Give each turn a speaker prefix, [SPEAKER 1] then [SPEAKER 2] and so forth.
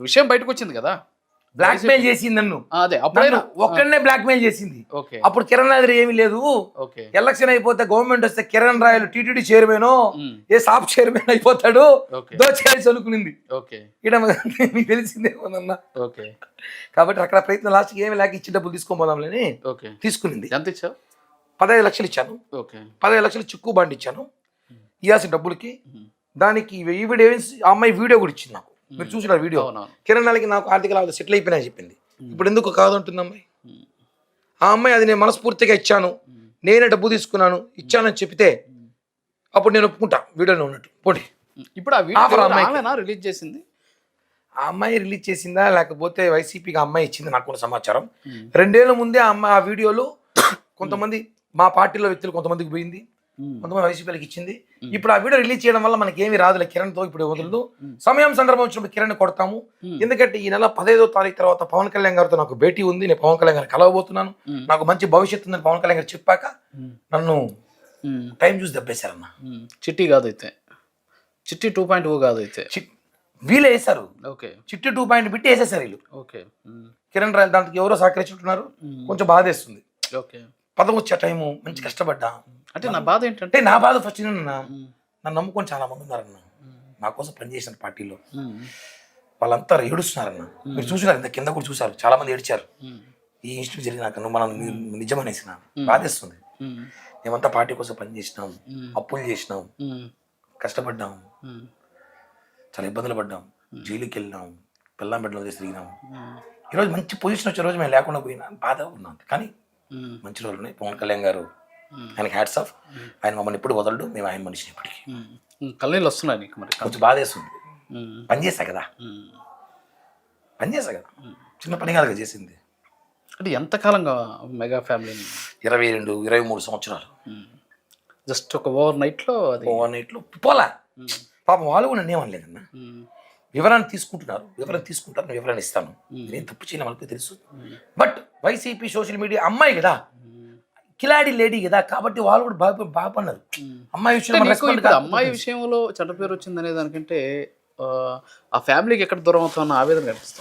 [SPEAKER 1] విషయం బయటకు వచ్చింది కదా,
[SPEAKER 2] బ్లాక్ మెయిల్ చేసింది నన్ను.
[SPEAKER 1] అదే అప్పుడే
[SPEAKER 2] ఒక్కడనే బ్లాక్ మెయిల్ చేసింది.
[SPEAKER 1] ఓకే
[SPEAKER 2] అప్పుడు కిరణ్ రాయలు ఏమీ లేదు,
[SPEAKER 1] ఓకే
[SPEAKER 2] ఎలక్షన్ అయిపోతే గవర్నమెంట్ వస్తే కిరణ్ రాయలు టీటీడీ చైర్మన్ ఏ సాఫ్ చైర్మన్ అయిపోతాడు, దోచేయాల్సి అనుకునింది.
[SPEAKER 1] ఓకే
[SPEAKER 2] ఇక్కడ మీకు తెలిసిందేమోనన్నా.
[SPEAKER 1] ఓకే
[SPEAKER 2] కాబట్టి అక్కడ ప్రయత్నం లాస్ట్కి ఏమి లేక ఇచ్చి డబ్బులు తీసుకోపోదాంలేని
[SPEAKER 1] ఓకే
[SPEAKER 2] తీసుకునింది.
[SPEAKER 1] ఎంత ఇచ్చావు?
[SPEAKER 2] 15 లక్షలు ఇచ్చాను.
[SPEAKER 1] ఓకే
[SPEAKER 2] 15 లక్షలు చిక్కు బాండ్ ఇచ్చాను ఇవ్వాల్సిన డబ్బులకి. దానికి ఈవిడ ఆ అమ్మాయి వీడియో కూడా ఇచ్చింది నాకు. మీరు చూసిన వీడియో, కిరణ్ రాయలకి నాకు ఆర్థిక లాభాలు సెటిల్ అయిపోయినా చెప్పింది. ఇప్పుడు ఎందుకు కాదంటుంది అమ్మాయి. ఆ అమ్మాయి అది నేను మనస్ఫూర్తిగా ఇచ్చాను, నేనే డబ్బు తీసుకున్నాను, ఇచ్చానని చెప్తే అప్పుడు నేను ఒప్పుకుంటా వీడియోలో ఉన్నట్టు. పోటీ
[SPEAKER 1] ఇప్పుడు ఆ వీడియో రిలీజ్ చేసింది,
[SPEAKER 2] ఆ అమ్మాయి రిలీజ్ చేసిందా లేకపోతే వైసీపీకి ఆ అమ్మాయి ఇచ్చింది నాకు కూడా సమాచారం. 2 ఏళ్ల ముందే ఆ అమ్మాయి ఆ వీడియోలో కొంతమంది మా పార్టీలో వ్యక్తులు కొంతమందికి పోయింది, కొంతమంది వైసీపీలకు ఇచ్చింది. ఇప్పుడు ఆ వీడియో రిలీజ్ చేయడం వల్ల మనకి ఏమి రాదులే, కిరణ్తో ఇప్పుడు వదలదు. సమయం సందర్భం వచ్చినప్పుడు కిరణ్ కొడతాము. ఎందుకంటే ఈ నెల 15వ తారీఖు తర్వాత పవన్ కళ్యాణ్ గారితో నాకు భేటీ ఉంది, నేను పవన్ కళ్యాణ్ గారిని కలవబోతున్నాను, నాకు మంచి భవిష్యత్తు ఉందని పవన్ కళ్యాణ్ గారు చెప్పాక నన్ను టైం చూసి దెబ్బేశారన్న.
[SPEAKER 1] చిట్టి కాదు అయితే, చిట్టి 2.0 కాదు అయితే,
[SPEAKER 2] వీళ్ళే వేశారు.
[SPEAKER 1] ఓకే
[SPEAKER 2] చిట్టి 2 పెట్టి వేసేసారు వీళ్ళు.
[SPEAKER 1] ఓకే
[SPEAKER 2] కిరణ్ రాయల్ దాంట్లో ఎవరో సహకరించుకుంటున్నారు, కొంచెం బాధేస్తుంది.
[SPEAKER 1] ఓకే
[SPEAKER 2] పదం వచ్చే టైము మంచి కష్టపడ్డా.
[SPEAKER 1] అంటే నా బాధ ఏంటంటే,
[SPEAKER 2] నా బాధ ఫస్ట్ నన్ను నమ్ముకొని చాలా మంది ఉన్నారన్న, నా కోసం పనిచేసిన పార్టీలో వాళ్ళంతా ఏడుస్తున్నారన్న. మీరు చూసినారు, ఇంత కింద కూడా చూసారు, చాలా మంది ఏడ్చారు. ఈ ఇన్స్టిట్యూట్ జరిగినాక నువ్వు మనం నిజమనేసిన బాధేస్తుంది. మేమంతా పార్టీ కోసం పనిచేసినాం, అప్పులు చేసినాం, కష్టపడ్డాం, చాలా ఇబ్బందులు పడ్డాం, జైలుకి వెళ్ళినాం, పిల్లం బిడ్డలు వదిలేసి తిరిగినాం. ఈరోజు మంచి పొజిషన్ వచ్చే రోజు మేము లేకుండా పోయినా బాధ ఉన్నాం. కానీ మంచి రోజులు ఉన్నాయి. పవన్ కళ్యాణ్ గారు ఆయనకి హ్యాట్స్ ఆఫ్. ఆయన మమ్మల్ని ఎప్పుడు వదలడు, మేము ఆయన మనిషిని ఇప్పటికీ.
[SPEAKER 1] కళ్ళనీళ్ళు వస్తున్నాయి నీకు? మరి
[SPEAKER 2] కొంచెం బాధేస్తుంది. పనిచేసా కదా, చిన్న పని కాదు చేసింది.
[SPEAKER 1] అంటే ఎంతకాలంగా మెగా ఫ్యామిలీని?
[SPEAKER 2] 22-23 సంవత్సరాలు.
[SPEAKER 1] జస్ట్ ఒక ఓవర్ నైట్లో
[SPEAKER 2] పోలా. పాపం వాళ్ళు కూడా నన్ను ఏమనలేదన్న. వివరాన్ని తీసుకుంటారు, నేను వివరాన్ని ఇస్తాను, నేను తప్పు చేయను వాళ్ళకి తెలుసు. బట్ వైసీపీ సోషల్ మీడియా అమ్మాయి కదా, కిలాడి లేడీ కదా, కాబట్టి వాళ్ళు కూడా బాగుపడినారు.
[SPEAKER 1] అమ్మాయి విషయంలో చెడ్డ పేరు వచ్చింది అనే దానికంటే ఆ ఫ్యామిలీకి ఎక్కడ దూరం అవుతామన్న ఆవేదన కనిపిస్తుంది.